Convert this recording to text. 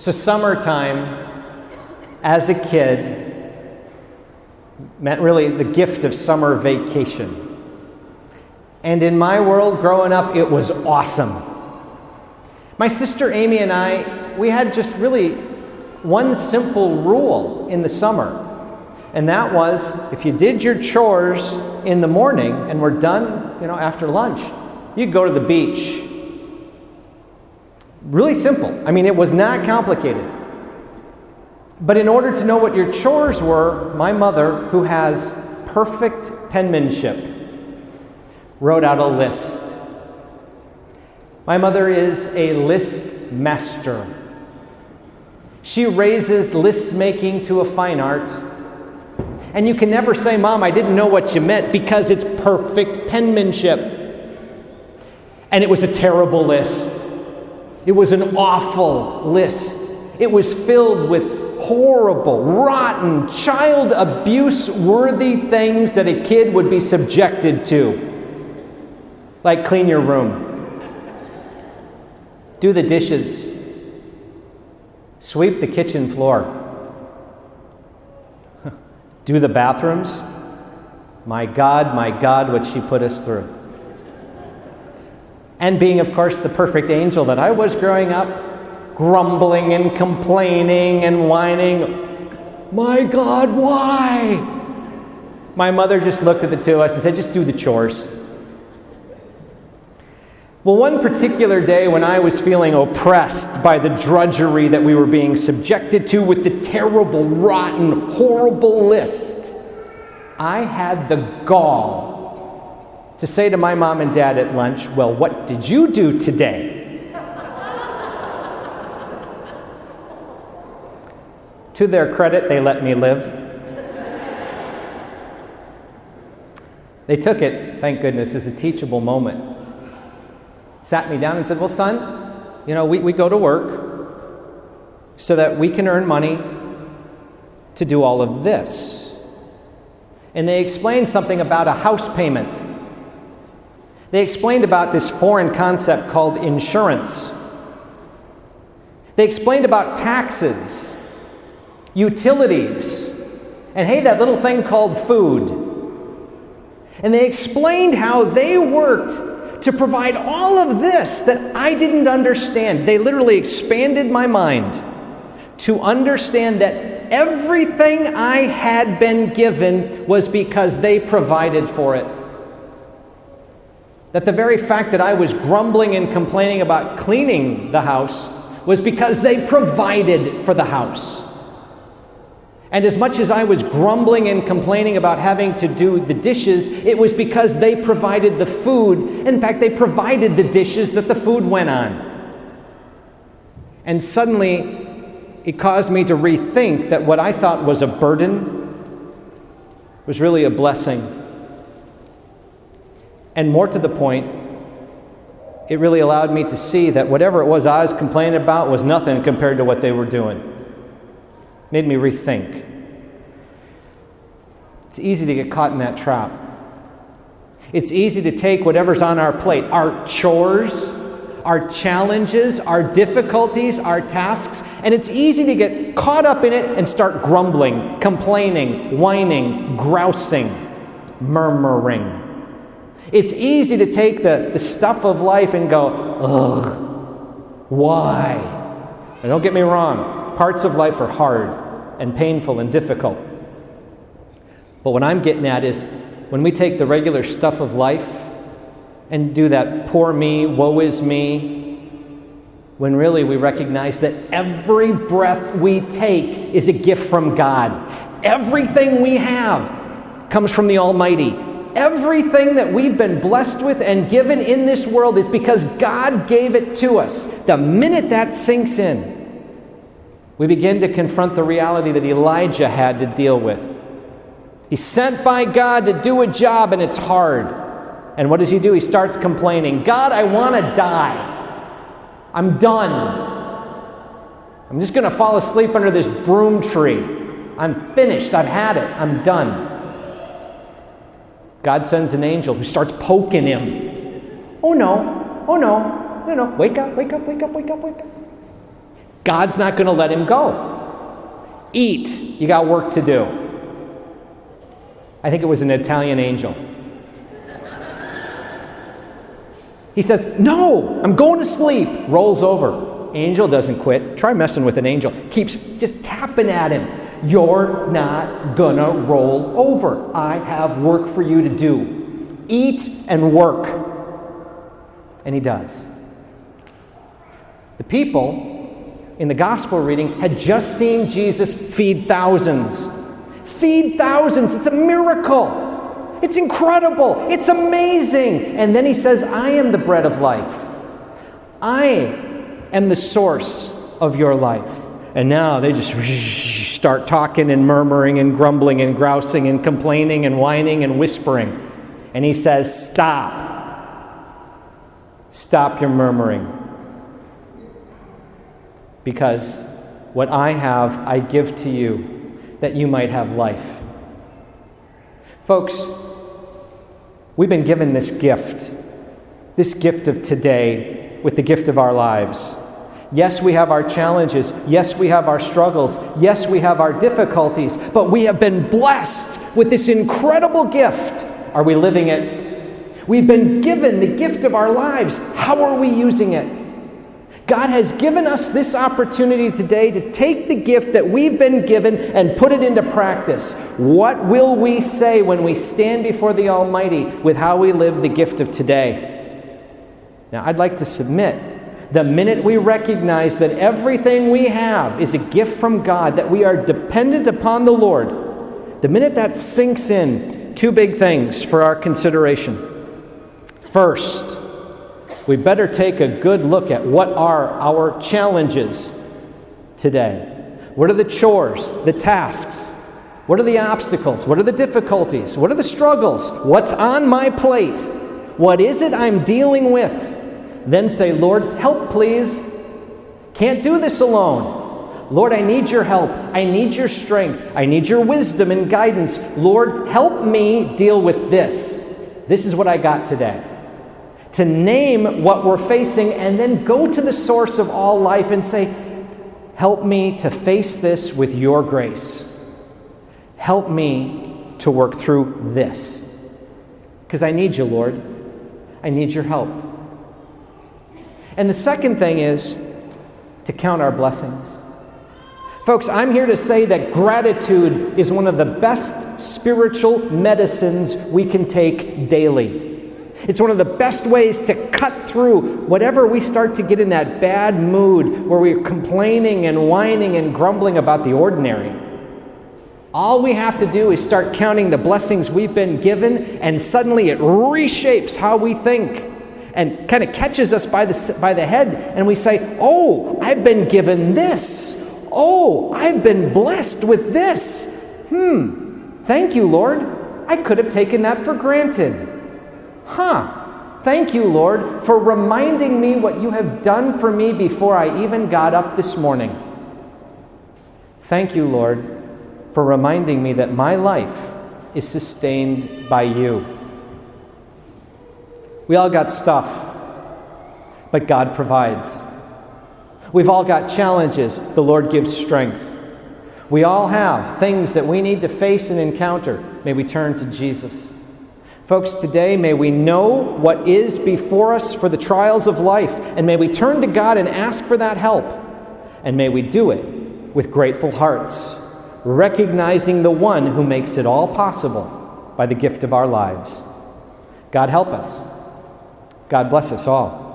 So summertime, as a kid, meant really the gift of summer vacation. And in my world, growing up, it was awesome. My sister Amy and I, we had just really one simple rule in the summer. And that was, if you did your chores in the morning and were done, after lunch, you'd go to the beach. Really simple. I mean, it was not complicated. But in order to know what your chores were, my mother, who has perfect penmanship, wrote out a list. My mother is a list master. She raises list making to a fine art. And you can never say, Mom, I didn't know what you meant, because it's perfect penmanship. And it was a terrible list. It was an awful list. It was filled with horrible, rotten, child abuse-worthy things that a kid would be subjected to. Like clean your room, do the dishes, sweep the kitchen floor, do the bathrooms. My God, what she put us through. And being, of course, the perfect angel that I was growing up, grumbling and complaining and whining, my God, why? My mother just looked at the two of us and said, just do the chores. Well, one particular day when I was feeling oppressed by the drudgery that we were being subjected to with the terrible, rotten, horrible list, I had the gall to say to my mom and dad at lunch, well, what did you do today? To their credit, they let me live. They took it, thank goodness, as a teachable moment. Sat me down and said, well, son, we go to work so that we can earn money to do all of this. And they explained something about a house payment. They explained about this foreign concept called insurance. They explained about taxes, utilities, and hey, that little thing called food. And they explained how they worked to provide all of this that I didn't understand. They literally expanded my mind to understand that everything I had been given was because they provided for it. That the very fact that I was grumbling and complaining about cleaning the house was because they provided for the house. And as much as I was grumbling and complaining about having to do the dishes, it was because they provided the food. In fact, they provided the dishes that the food went on. And suddenly, it caused me to rethink that what I thought was a burden was really a blessing. And more to the point, it really allowed me to see that whatever it was I was complaining about was nothing compared to what they were doing. Made me rethink. It's easy to get caught in that trap. It's easy to take whatever's on our plate, our chores, our challenges, our difficulties, our tasks, and it's easy to get caught up in it and start grumbling, complaining, whining, grousing, murmuring. It's easy to take the stuff of life and go, ugh, why? And don't get me wrong, parts of life are hard and painful and difficult. But what I'm getting at is when we take the regular stuff of life and do that poor me, woe is me, when really we recognize that every breath we take is a gift from God. Everything we have comes from the Almighty. Everything that we've been blessed with and given in this world is because God gave it to us. The minute that sinks in, we begin to confront the reality that Elijah had to deal with. He's sent by God to do a job, and it's hard. And what does he do? He starts complaining. God, I want to die. I'm done. I'm just going to fall asleep under this broom tree. I'm finished. I've had it. I'm done. God sends an angel who starts poking him. Oh no. Wake up. God's not going to let him go. Eat, you got work to do. I think it was an Italian angel. He says, no, I'm going to sleep. Rolls over. Angel doesn't quit. Try messing with an angel. Keeps just tapping at him. You're not gonna roll over. I have work for you to do. Eat and work. And he does. The people in the gospel reading had just seen Jesus feed thousands. Feed thousands. It's a miracle. It's incredible. It's amazing. And then he says, I am the bread of life. I am the source of your life. And now they just start talking and murmuring and grumbling and grousing and complaining and whining and whispering. And he says, stop. Stop your murmuring. Because what I have, I give to you, that you might have life. Folks, we've been given this gift of today with the gift of our lives. Yes, we have our challenges. Yes, we have our struggles. Yes, we have our difficulties. But we have been blessed with this incredible gift. Are we living it? We've been given the gift of our lives. How are we using it? God has given us this opportunity today to take the gift that we've been given and put it into practice. What will we say when we stand before the Almighty with how we live the gift of today? Now, I'd like to submit, the minute we recognize that everything we have is a gift from God, that we are dependent upon the Lord, the minute that sinks in, two big things for our consideration. First, we better take a good look at what are our challenges today. What are the chores, the tasks? What are the obstacles? What are the difficulties? What are the struggles? What's on my plate? What is it I'm dealing with? Then say, Lord, help please. Can't do this alone. Lord, I need your help. I need your strength. I need your wisdom and guidance. Lord, help me deal with this. This is what I got today. To name what we're facing and then go to the source of all life and say, help me to face this with your grace. Help me to work through this. Because I need you, Lord. I need your help. And the second thing is to count our blessings. Folks, I'm here to say that gratitude is one of the best spiritual medicines we can take daily. It's one of the best ways to cut through whatever we start to get in that bad mood where we're complaining and whining and grumbling about the ordinary. All we have to do is start counting the blessings we've been given, and suddenly it reshapes how we think and kind of catches us by the head, and we say, oh, I've been given this. Oh, I've been blessed with this. Thank you, Lord. I could have taken that for granted. Thank you, Lord, for reminding me what you have done for me before I even got up this morning. Thank you, Lord, for reminding me that my life is sustained by you. We all got stuff, but God provides. We've all got challenges. The Lord gives strength. We all have things that we need to face and encounter. May we turn to Jesus. Folks, today may we know what is before us for the trials of life, and may we turn to God and ask for that help. And may we do it with grateful hearts, recognizing the one who makes it all possible by the gift of our lives. God help us. God bless us all.